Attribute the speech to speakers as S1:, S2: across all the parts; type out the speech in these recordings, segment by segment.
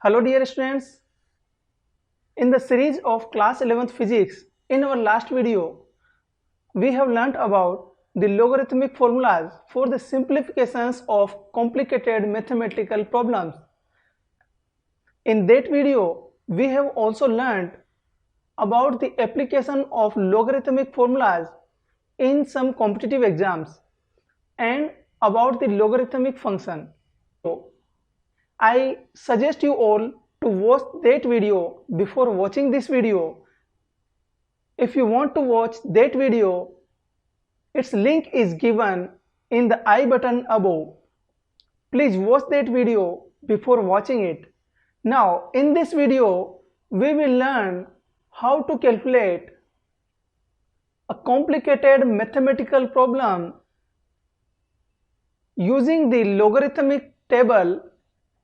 S1: Hello dear students, in the series of class 11th physics, in our last video, we have learnt about the logarithmic formulas for the simplifications of complicated mathematical problems. In that video, we have also learnt about the application of logarithmic formulas in some competitive exams and about the logarithmic function. I suggest you all to watch that video before watching this video. If you want to watch that video, its link is given in the I button above. Please watch that video before watching it. Now in this video, we will learn how to calculate a complicated mathematical problem using the logarithmic table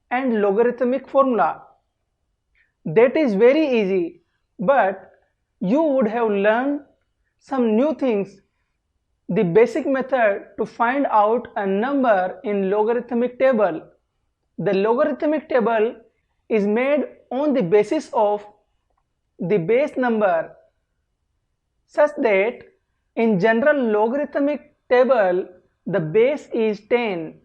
S1: and logarithmic formula. That is very easy, but you would have learned some new things. The basic method to find out a number in logarithmic table. The logarithmic table is made on the basis of the base number, such that in general logarithmic table the base is 10.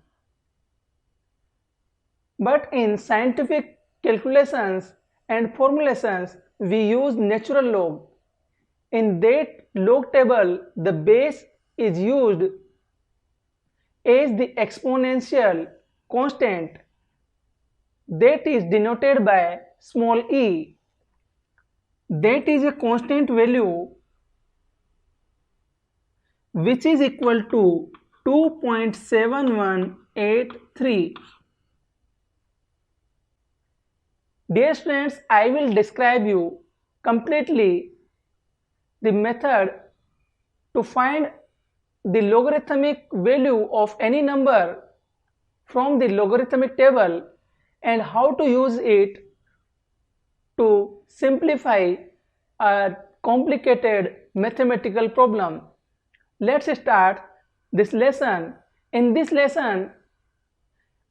S1: But in scientific calculations and formulations, we use natural log. In that log table, the base is used as the exponential constant that is denoted by small e. That is a constant value which is equal to 2.7183. Dear students, I will describe you completely the method to find the logarithmic value of any number from the logarithmic table and how to use it to simplify a complicated mathematical problem. Let's start this lesson. In this lesson,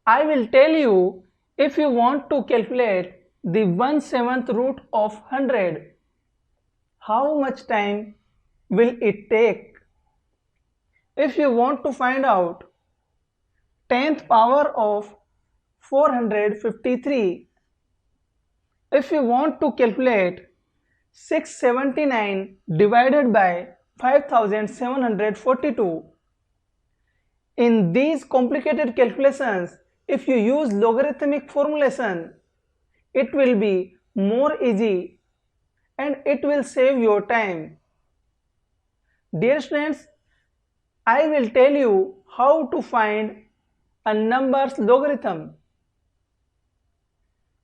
S1: I will tell you if you want to calculate the 1/7th root of 100, how much time will it take? If you want to find out 10th power of 453, if you want to calculate 679 divided by 5742, in these complicated calculations, if you use logarithmic formulation, it will be more easy and it will save your time. Dear students, I will tell you how to find a number's logarithm.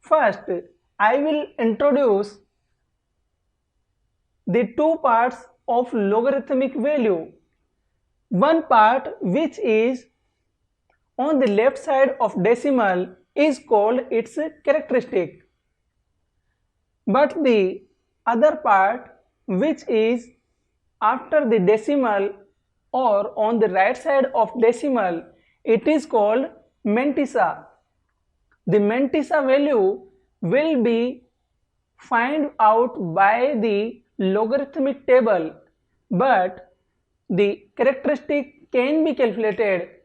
S1: First, I will introduce the two parts of logarithmic value. One part which is on the left side of decimal is called its characteristic, but the other part which is after the decimal or on the right side of decimal, it is called mantissa. The mantissa value will be found out by the logarithmic table, but the characteristic can be calculated.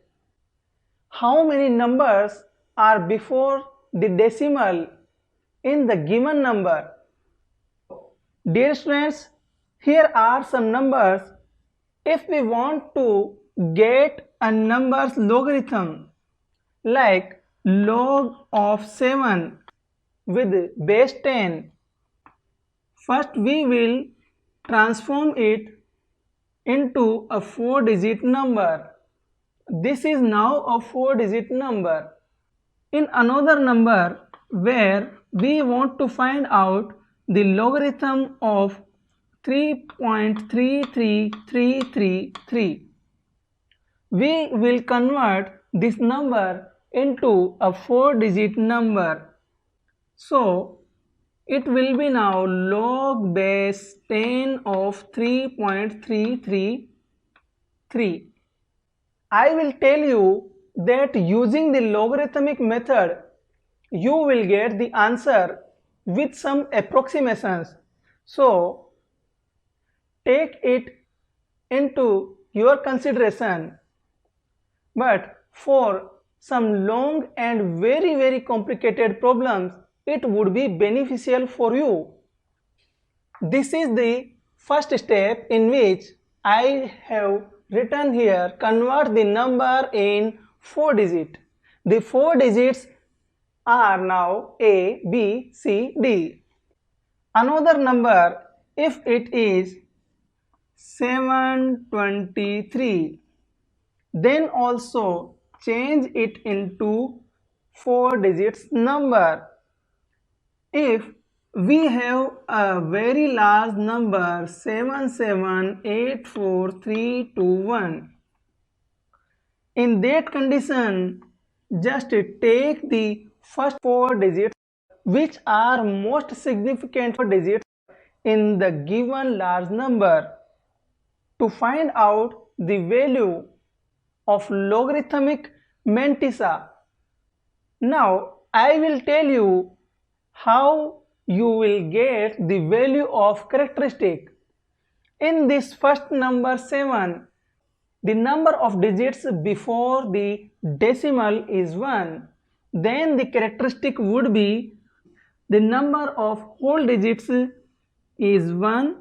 S1: How many numbers are before the decimal in the given number? Dear students, here are some numbers. If we want to get a number's logarithm like log of 7 with base 10, first we will transform it into a 4-digit number. This is now a 4-digit number. In another number where we want to find out the logarithm of 3.33333, we will convert this number into a 4-digit number. So it will be now log base 10 of 3.333. I will tell you that using the logarithmic method, you will get the answer with some approximations. So take it into your consideration. But for some long and very complicated problems, it would be beneficial for you. This is the first step in which I have written here, convert the number in 4 digits. The 4 digits are now A, B, C, D. Another number, if it is 723, then also change it into 4 digits number. If we have a very large number 7784321, in that condition just take the first 4 digits which are most significant digits in the given large number to find out the value of logarithmic mantissa. Now I will tell you how you will get the value of characteristic. In this first number 7, the number of digits before the decimal is 1. Then the characteristic would be the number of whole digits is 1.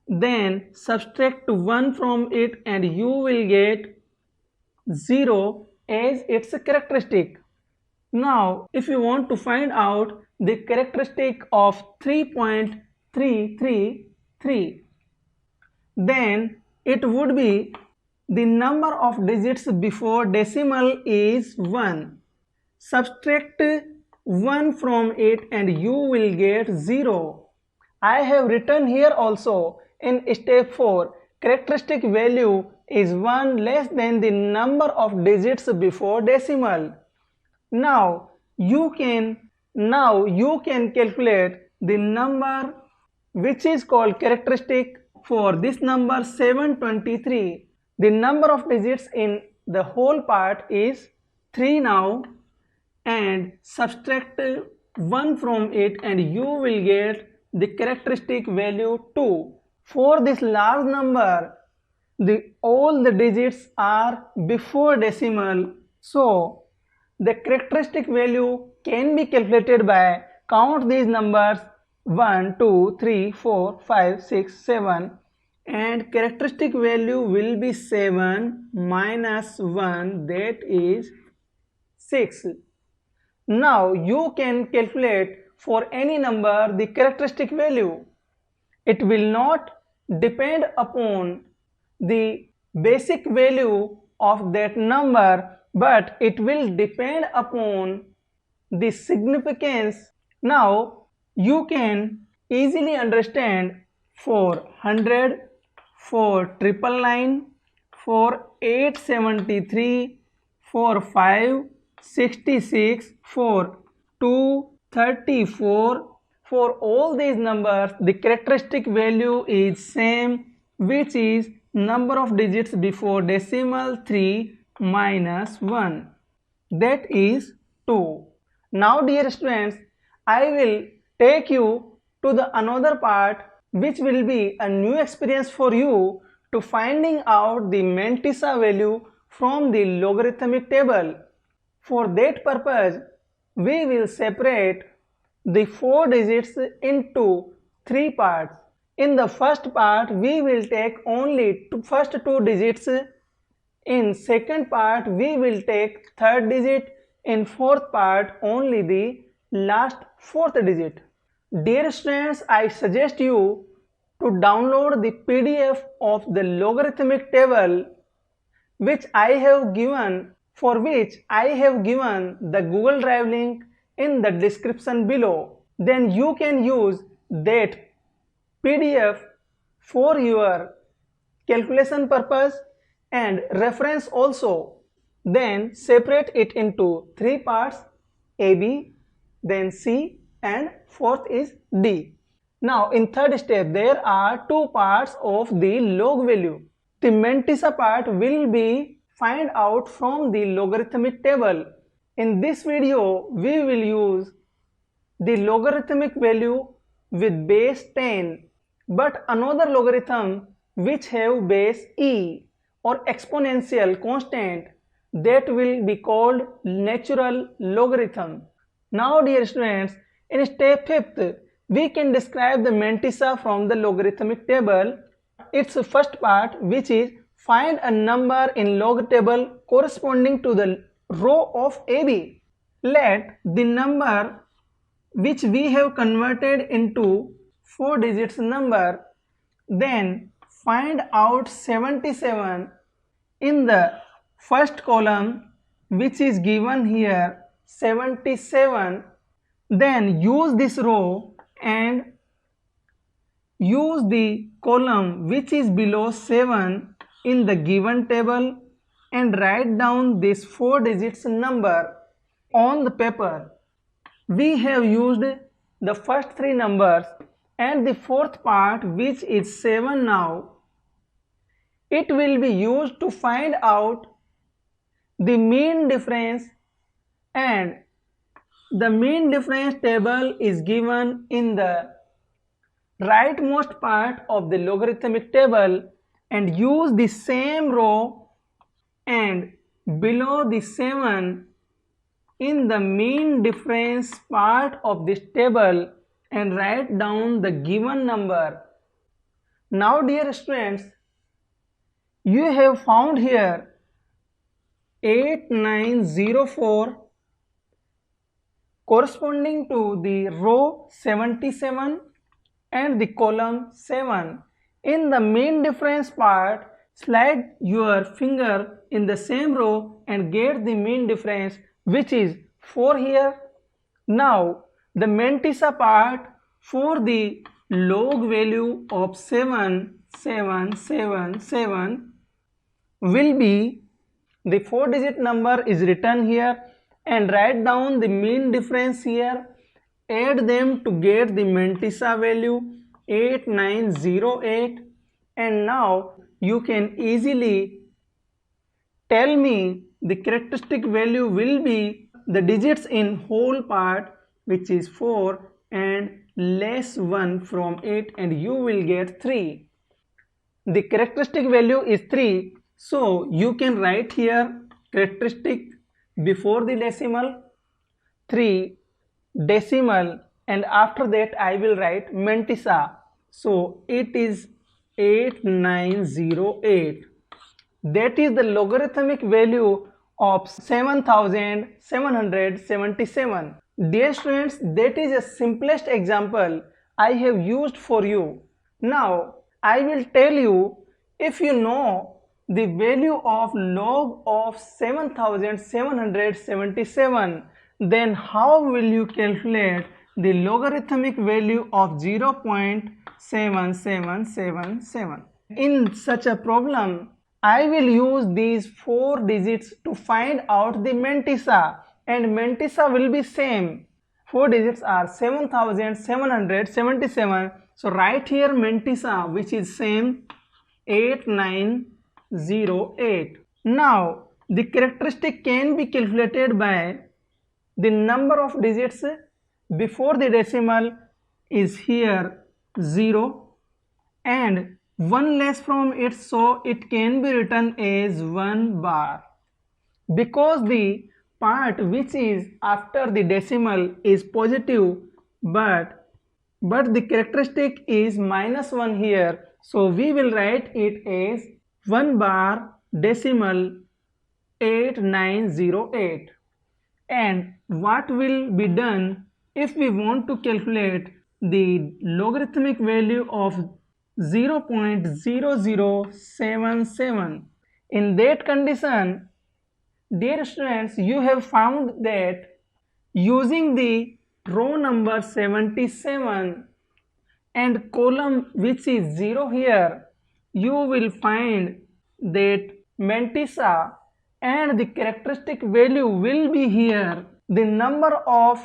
S1: Then subtract 1 from it and you will get 0 as its characteristic. Now if you want to find out the characteristic of 3.333, then it would be the number of digits before decimal is 1. Subtract 1 from it and you will get 0. I have written here also in step 4, characteristic value is 1 less than the number of digits before decimal. Now you can calculate the number which is called characteristic for this number 723. The number of digits in the whole part is 3 now, and subtract 1 from it and you will get the characteristic value 2. For this large number, all the digits are before decimal, so the characteristic value can be calculated by count these numbers 1, 2, 3, 4, 5, 6, 7, and characteristic value will be 7 minus 1, that is 6. Now you can calculate for any number the characteristic value. It will not depend upon the basic value of that number, but it will depend upon the significance. Now you can easily understand for 100, for 999, for 873, for 566, for 234, for all these numbers the characteristic value is same, which is number of digits before decimal 3 minus 1, that is 2. Now dear students, I will take you to the another part which will be a new experience for you to finding out the mantissa value from the logarithmic table. For that purpose, we will separate the 4 digits into 3 parts. In the first part, we will take only first 2 digits. In second part, we will take third digit. In fourth part, only the last 4th digit. Dear students, I suggest you to download the PDF of the logarithmic table which I have given, for which I have given the Google Drive link in the description below. Then you can use that PDF for your calculation purpose and reference also. Then separate it into 3 parts, AB, then C, and 4th is D. Now in third step there are 2 parts of the log value. The mantissa part will be find out from the logarithmic table. In this video we will use the logarithmic value with base 10, but another logarithm which have base e or exponential constant, that will be called natural logarithm. Now dear students, in step 5th, we can describe the mantissa from the logarithmic table. Its first part, which is find a number in log table corresponding to the row of AB. Let the number which we have converted into 4 digits number, then find out 77 in the first column, which is given here 77. Then use this row and use the column which is below 7 in the given table and write down this 4 digits number on the paper. We have used the first 3 numbers and the fourth part, which is 7 now. It will be used to find out the mean difference, and the mean difference table is given in the rightmost part of the logarithmic table, and use the same row and below the 7 in the mean difference part of this table and write down the given number. Now dear students, you have found here 8904 corresponding to the row 77 and the column 7. In the mean difference part, slide your finger in the same row and get the mean difference, which is 4 here. Now the mantissa part for the log value of 7777 will be, the 4 digit number is written here, and write down the mean difference here, add them to get the mantissa value 8908, and now you can easily tell me the characteristic value will be the digits in whole part, which is 4, and less 1 from it, and you will get 3. The characteristic value is 3, so you can write here characteristic before the decimal 3 decimal, and after that I will write mantissa, so it is 8908. That is the logarithmic value of 7777. Dear students, that is the simplest example I have used for you. Now I will tell you, if you know the value of log of 7777, then how will you calculate the logarithmic value of 0.7777? In such a problem, I will use these 4 digits to find out the mantissa, and mantissa will be same. 4 digits are 7777, so write here mantissa, which is same 8908. Now the characteristic can be calculated by the number of digits before the decimal is here 0 and 1 less from it, so it can be written as 1 bar. Because the part which is after the decimal is positive, but the characteristic is -1 here, so we will write it as 1 bar decimal 8908. And what will be done if we want to calculate the logarithmic value of 0.0077? In that condition, dear students, you have found that using the row number 77 and column which is 0 here, you will find that mantissa and the characteristic value will be here. The number of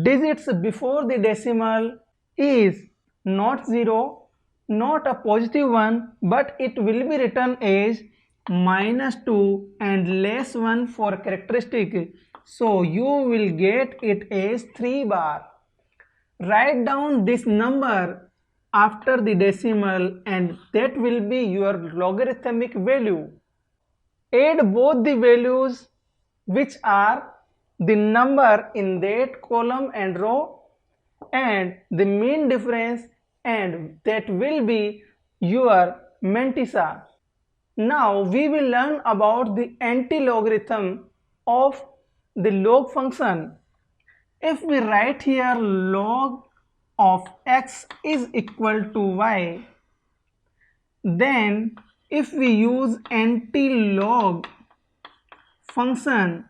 S1: digits before the decimal is not 0, not a positive one, but it will be written as -2 and less 1 for characteristic, so you will get it as 3 bar. Write down this number after the decimal and that will be your logarithmic value. Add both the values which are the number in that column and row and the mean difference, and that will be your mantissa. Now we will learn about the anti-logarithm of the log function. If we write here log of x is equal to y, then if we use anti-log function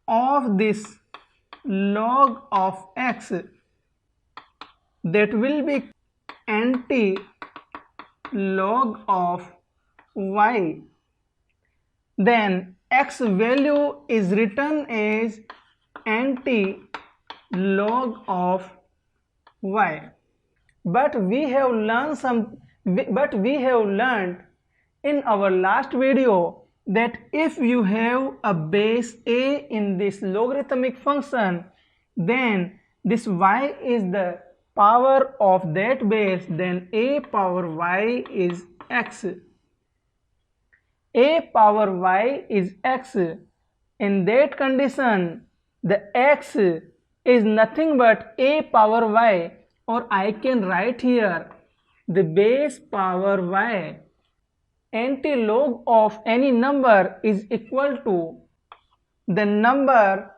S1: of this log of x, that will be anti-log of y, then x value is written as anti-log of y. But we have learned in our last video that if you have a base a in this logarithmic function, then this y is the power of that base, then a power y is x. A power y is x. In that condition, the x is nothing but a power y, or I can write here the base power y. Anti-log of any number is equal to the number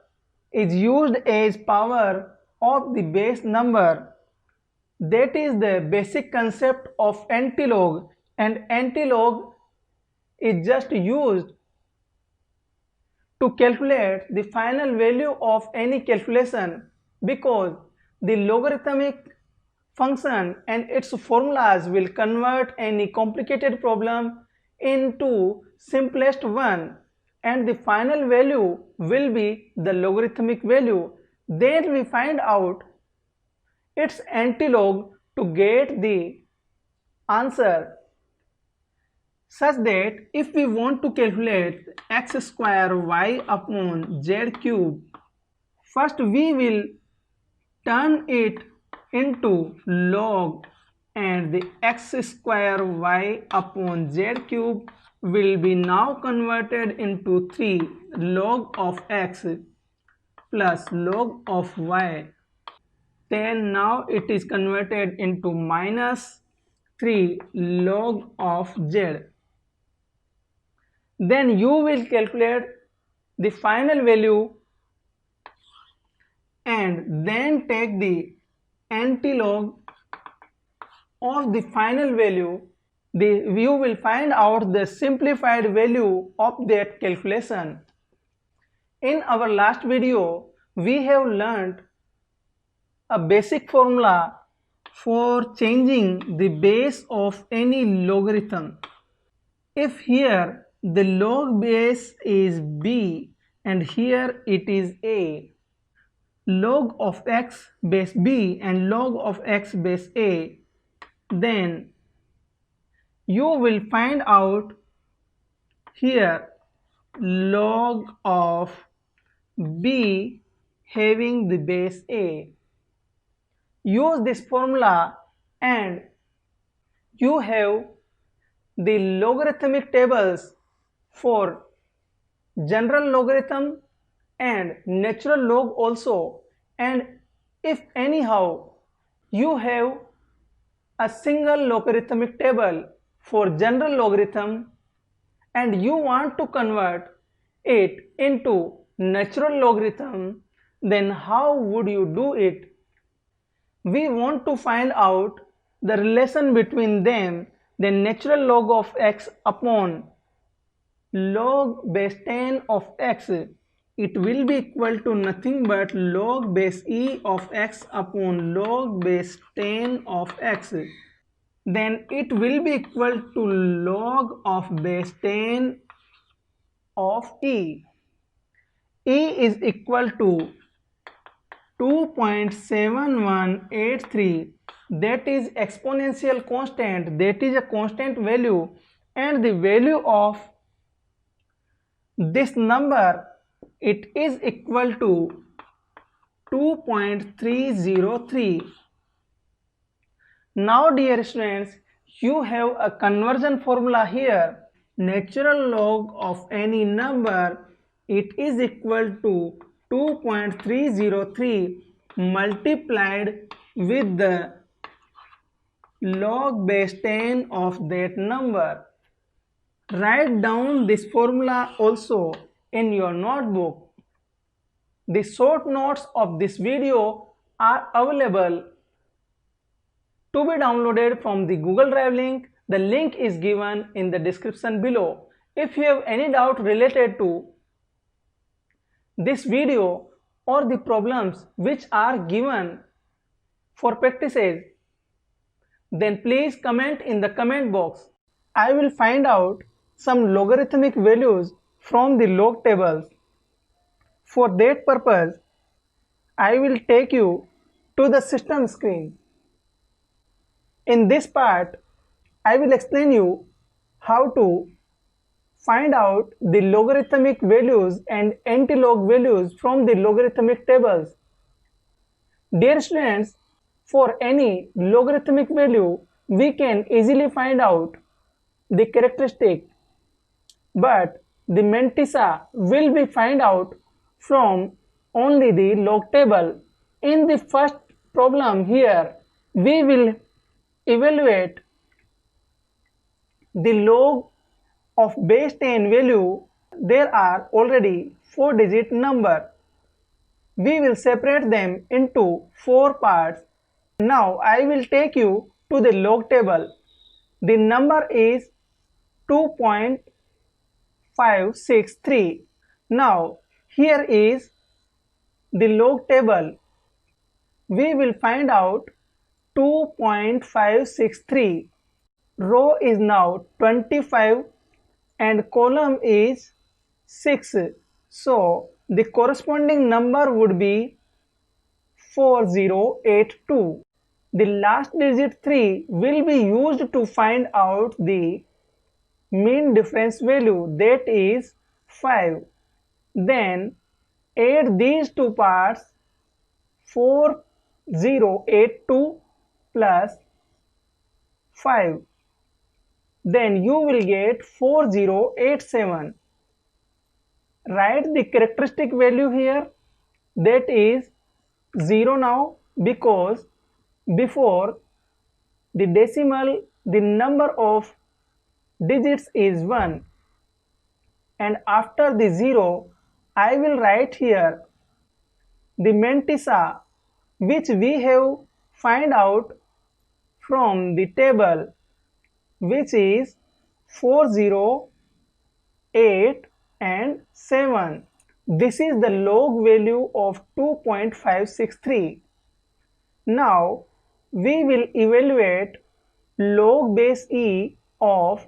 S1: is used as power of the base number. That is the basic concept of anti-log, and anti-log is just used to calculate the final value of any calculation, because the logarithmic function and its formulas will convert any complicated problem into simplest one, and the final value will be the logarithmic value. Then we find out its antilog to get the answer, such that if we want to calculate x square y upon z cube, first we will turn it into log, and the x square y upon z cube will be now converted into 3 log of x plus log of y. Then now it is converted into minus 3 log of z. Then you will calculate the final value and then take the antilog of the final value. You will find out the simplified value of that calculation. In our last video, we have learned a basic formula for changing the base of any logarithm. If here the log base is b and here it is a, log of x base b and log of x base a, then you will find out here log of b having the base a. Use this formula and you have the logarithmic tables for general logarithm and natural log also, and if anyhow you have a single logarithmic table for general logarithm and you want to convert it into natural logarithm, then how would you do it? We want to find out the relation between them. Then natural log of x upon log base 10 of x, it will be equal to nothing but log base e of x upon log base 10 of x. Then it will be equal to log of base 10 of e. E is equal to 2.7183, that is exponential constant, that is a constant value, and the value of this number, it is equal to 2.303. Now dear students, you have a conversion formula here. Natural log of any number, it is equal to 2.303 multiplied with the log base 10 of that number. Write down this formula also in your notebook. The short notes of this video are available to be downloaded from the Google Drive link. The link is given in the description below. If you have any doubt related to this video or the problems which are given for practices, then please comment in the comment box. I will find out some logarithmic values from the log tables. For that purpose, I will take you to the system screen. In this part, I will explain you how to find out the logarithmic values and anti-log values from the logarithmic tables. Dear students, for any logarithmic value, we can easily find out the characteristic, but the mantissa will be find out from only the log table. In the first problem here, we will evaluate the log of base 10 value. There are already 4-digit number. We will separate them into 4 parts. Now I will take you to the log table. The number is 2.563. Now here is the log table. We will find out 2.563. Row is now 25 and column is 6. So the corresponding number would be 4082. The last digit 3 will be used to find out the mean difference value, that is 5. Then add these two parts, 4082 plus 5. Then you will get 4087. Write the characteristic value here, that is 0 now, because before the decimal the number of digits is 1, and after the 0 I will write here the mantissa which we have find out from the table, which is 408 and 7. This is the log value of 2.563. Now we will evaluate log base e of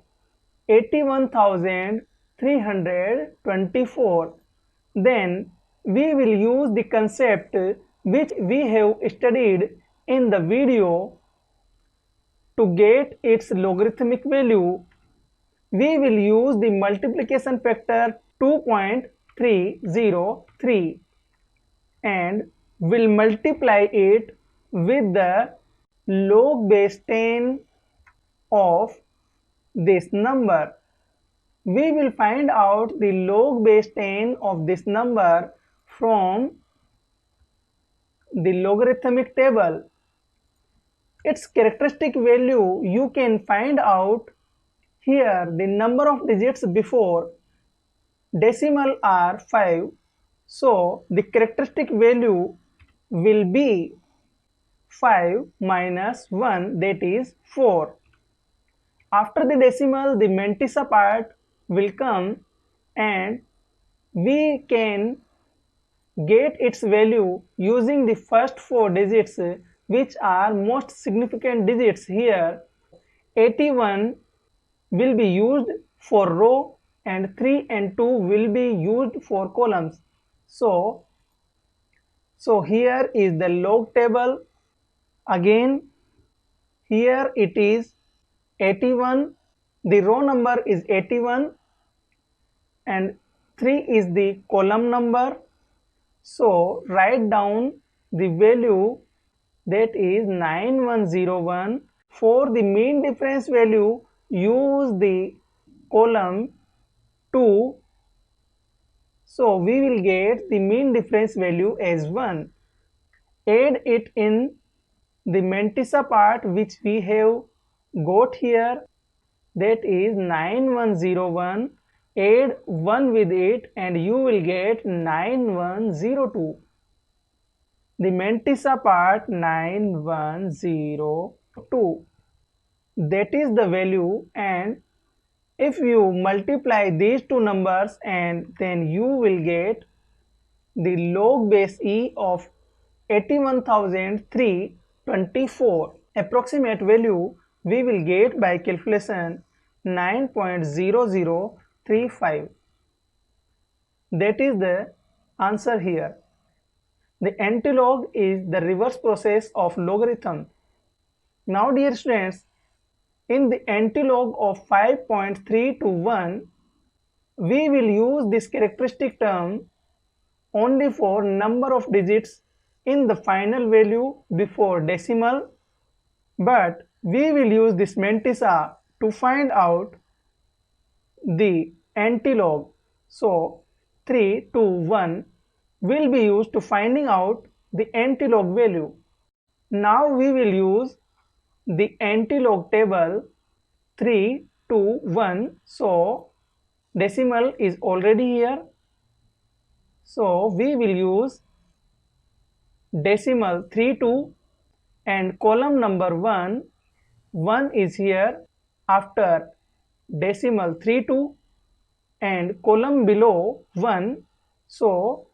S1: 81,324. Then we will use the concept which we have studied in the video to get its logarithmic value. We will use the multiplication factor 2.303 and will multiply it with the log base 10 of this number. We will find out the log base 10 of this number from the logarithmic table. Its characteristic value you can find out here. The number of digits before decimal are 5, so the characteristic value will be 5 minus 1, that is 4. After the decimal the mantissa part will come and we can get its value using the first 4 digits which are most significant digits here. 81 will be used for row and 3 and 2 will be used for columns. So here is the log table. Again here it is 81, the row number is 81 and 3 is the column number. So write down the value that is 9101. For the mean difference value, use the column 2. So we will get the mean difference value as 1. Add it in the mantissa part which we have got here, that is 9101. Add 1 with it and you will get 9102. The mantissa part 9102, that is the value, and if you multiply these two numbers and then you will get the log base e of 81,324. Approximate value we will get by calculation 9.0035. That is the answer here. The antilog is the reverse process of logarithm. Now dear students, in the antilog of 5.3 to 1, we will use this characteristic term only for number of digits in the final value before decimal, but we will use this mantissa to find out the antilog. So 3 to 1 will be used to finding out the antilog value. Now we will use the antilog table 3 to 1. So decimal is already here. So we will use decimal 32 and column number 1. 1 is here after decimal 32 and column below 1. So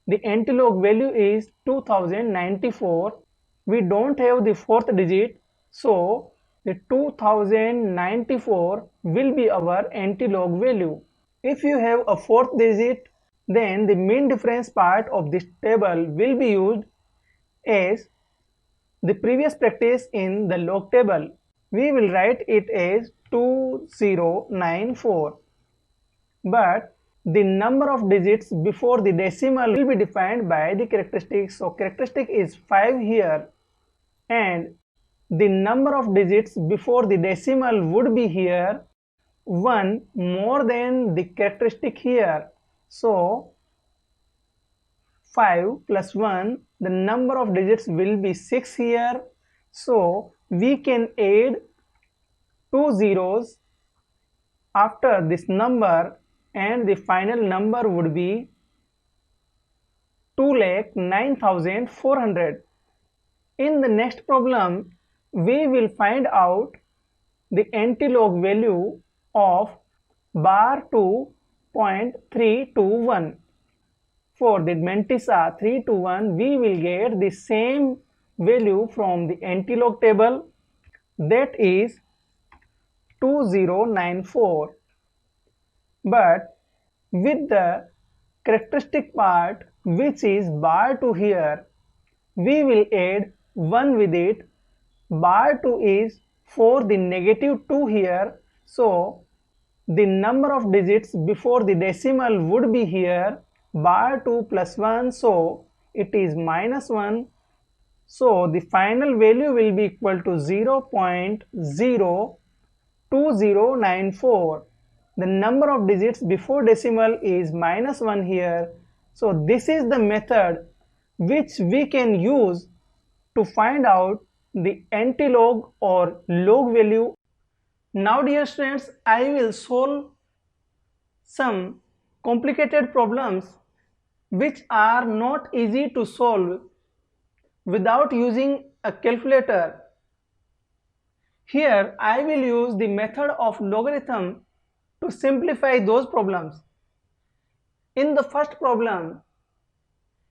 S1: the antilog value is 2094. We don't have the fourth digit, so the 2094 will be our antilog value. If you have a fourth digit, then the mean difference part of this table will be used as the previous practice in the log table. We will write it as 2094. But the number of digits before the decimal will be defined by the characteristic. So characteristic is 5 here, and the number of digits before the decimal would be here 1 more than the characteristic here. So 5 plus 1, the number of digits will be 6 here. So we can add 2 zeros after this number and the final number would be 2,09,400. In the next problem, we will find out the antilog value of bar 2.321. For the mantissa 3 to 1, we will get the same value from the antilog table, that is 2094. But with the characteristic part which is bar 2 here, we will add 1 with it. Bar 2 is for the negative 2 here, so the number of digits before the decimal would be here bar 2 plus 1, so it is minus 1. So the final value will be equal to 0.02094. The number of digits before decimal is minus 1 here. So this is the method which we can use to find out the antilog or log value. Now dear students, I will solve some complicated problems which are not easy to solve without using a calculator. Here I will use the method of logarithm to simplify those problems. In the first problem,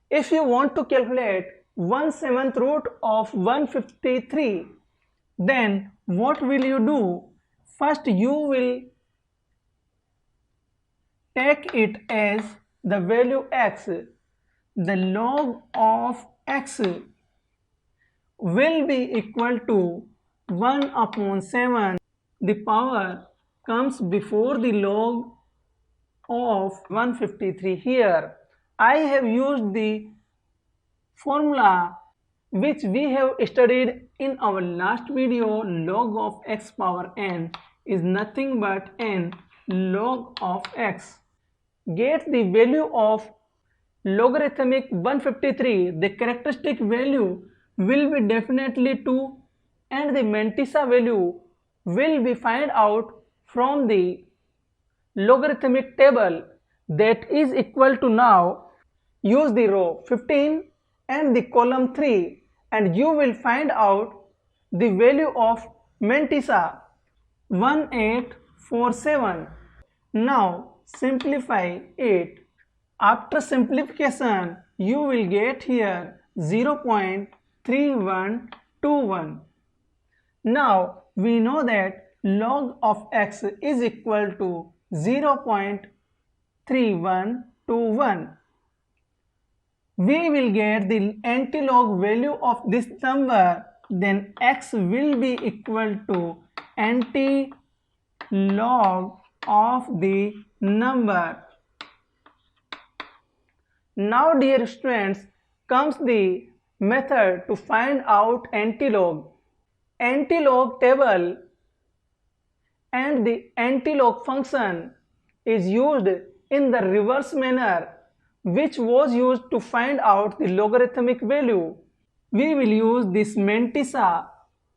S1: if you want to calculate 1/7 root of 153, then what will you do? First you will take it as the value x. The log of x will be equal to 1/7. The power comes before the log of 153. Here I have used the formula which we have studied in our last video, log of x power n is nothing but n log of x. Get the value of logarithmic 153. The characteristic value will be definitely 2 and the mantissa value will be find out from the logarithmic table, that is equal to, now use the row 15 and the column 3 and you will find out the value of mantissa 1847. Now simplify it. After simplification you will get here 0.3121. Now we know that log of x is equal to 0.3121. We will get the antilog value of this number, then x will be equal to antilog of the number. Now dear students, comes the method to find out antilog. Antilog table and the antilog function is used in the reverse manner, which was used to find out the logarithmic value. We will use this mantissa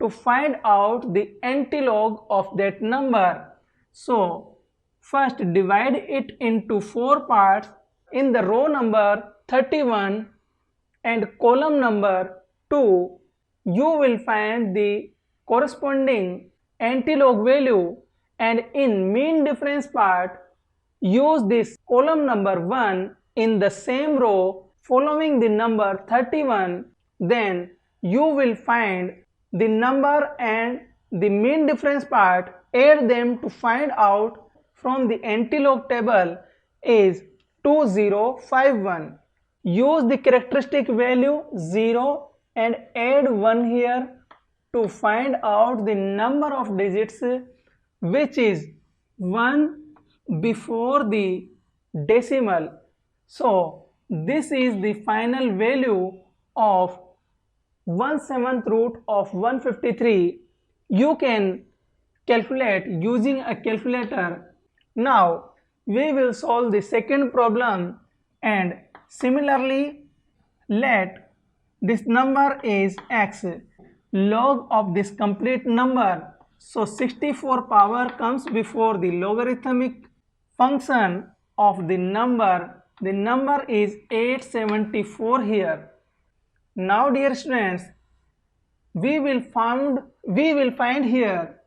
S1: to find out the antilog of that number. So first divide it into 4 parts. In the row number 31 and column number 2, you will find the corresponding antilog value, and in mean difference part use this column number 1 in the same row following the number 31, then you will find the number and the mean difference part, add them to find out from the antilog table is 2051. Use the characteristic value 0 and add 1 here to find out the number of digits, which is 1 before the decimal. So this is the final value of 1/7 root of 153. You can calculate using a calculator. Now we will solve the second problem, and similarly let this number is x, log of this complete number. So 64 power comes before the logarithmic function of the number. The number is 874 here. Now dear students, we will find here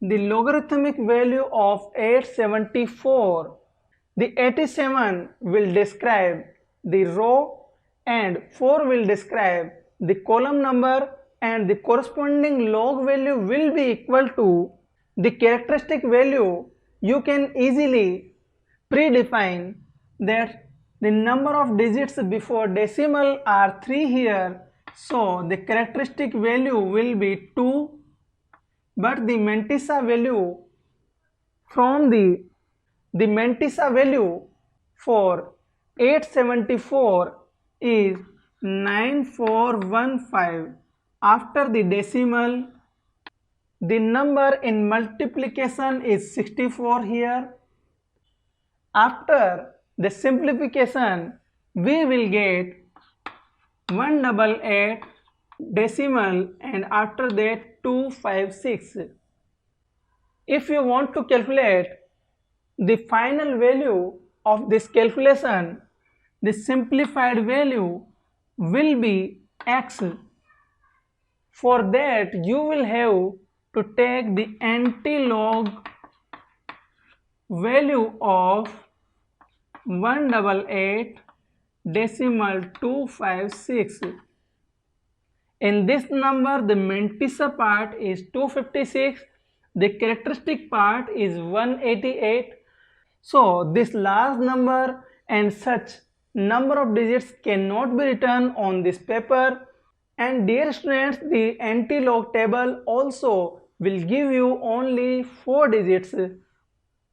S1: the logarithmic value of 874. The 87 will describe the row and 4 will describe the column number, and the corresponding log value will be equal to the characteristic value. You can easily predefine that the number of digits before decimal are 3 here, so the characteristic value will be 2, but the mantissa value from the mantissa value for 874 is 9415. After the decimal, the number in multiplication is 64 here. After the simplification, we will get 188 decimal, and after that 256. If you want to calculate the final value of this calculation, the simplified value will be x. For that you will have to take the antilog value of 188 decimal 256. In this number the mantissa part is 256, the characteristic part is 188. So this large number and such number of digits cannot be written on this paper. And dear students, the antilog table also will give you only 4 digits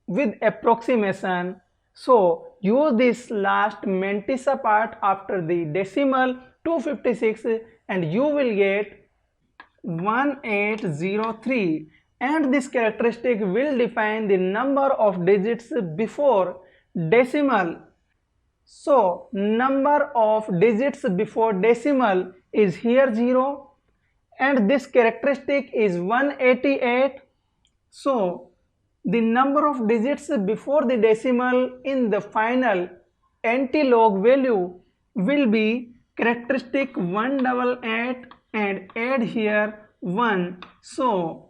S1: with approximation. So use this last mantissa part after the decimal 256 and you will get 1803, and this characteristic will define the number of digits before decimal. So number of digits before decimal is here 0 and this characteristic is 188. So the number of digits before the decimal in the final anti-log value will be characteristic 188 and add here 1. So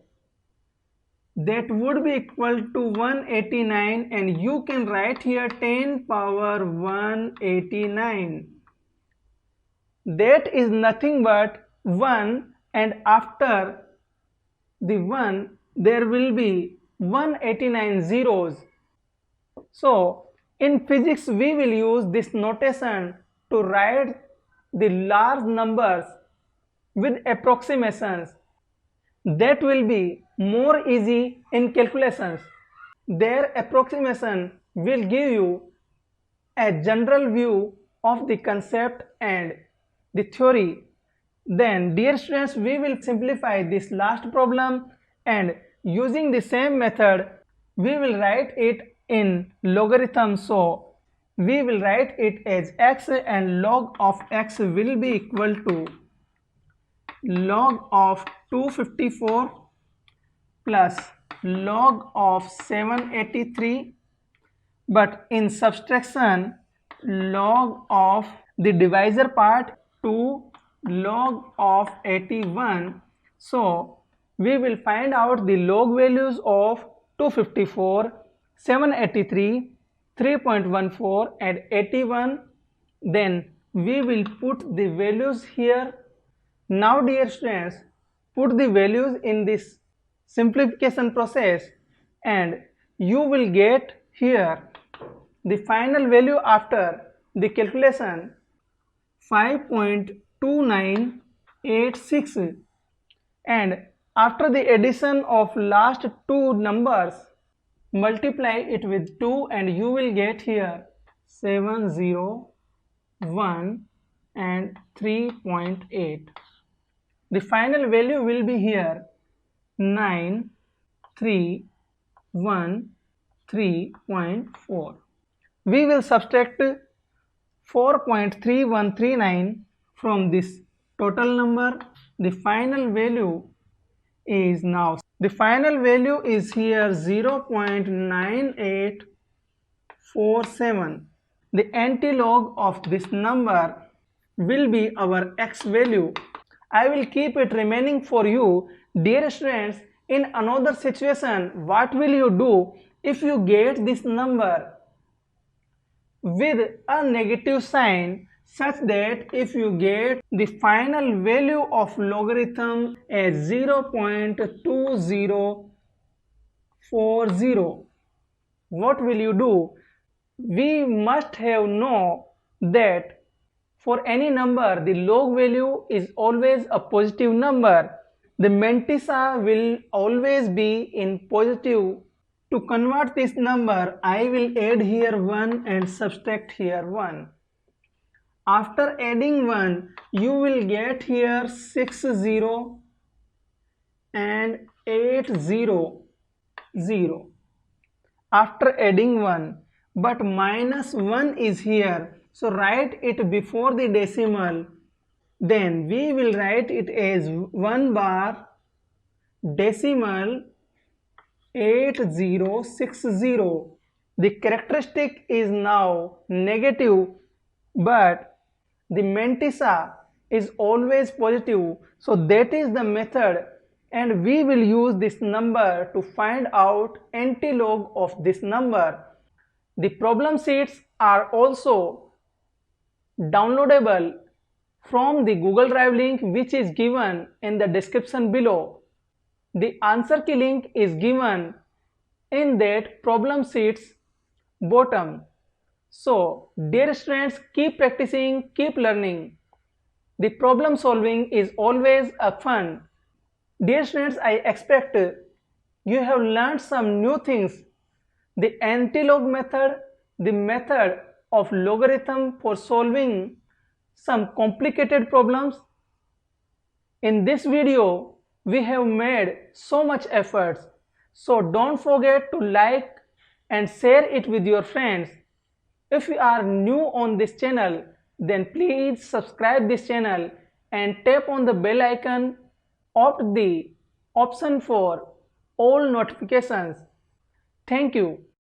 S1: that would be equal to 189 and you can write here 10 power 189. That is nothing but 1 and after the 1 there will be 189 zeros. So in physics we will use this notation to write the large numbers with approximations. That will be more easy in calculations. Their approximation will give you a general view of the concept and the theory. Then dear students, we will simplify this last problem and using the same method we will write it in logarithm. So we will write it as x and log of x will be equal to log of 254 plus log of 783, but in subtraction log of the divisor part to log of 81. So we will find out the log values of 254, 783, 3.14 and 81. Then we will put the values here. Now dear students, put the values in this simplification process and you will get here the final value after the calculation 5.2986 and after the addition of last two numbers multiply it with 2 and you will get here 701 and 3.8. The final value will be here 9313.4. We will subtract 4.3139 from this total number. The final value is here 0.9847. The antilog of this number will be our x value. I will keep it remaining for you. Dear students, in another situation, what will you do if you get this number with a negative sign, such that if you get the final value of logarithm as 0.2040, what will you do? We must have know that for any number the log value is always a positive number. The mantissa will always be in positive. To convert this number, I will add here 1 and subtract here 1. After adding 1, you will get here 60 and 800 after adding 1, but minus 1 is here, so write it before the decimal. Then we will write it as 1 bar decimal 8060. The characteristic is now negative, but the mantissa is always positive, so that is the method, and we will use this number to find out antilog of this number. The problem sheets are also downloadable from the Google Drive link which is given in the description below. The answer key link is given in that problem sheets bottom. So dear students, keep practicing, keep learning. The problem solving is always a fun. Dear students, I expect you have learned some new things. The antilog method, the method of logarithm for solving some complicated problems. In this video, we have made so much efforts, so don't forget to like and share it with your friends. If you are new on this channel, then please subscribe this channel and tap on the bell icon. Opt the option for all notifications. Thank you.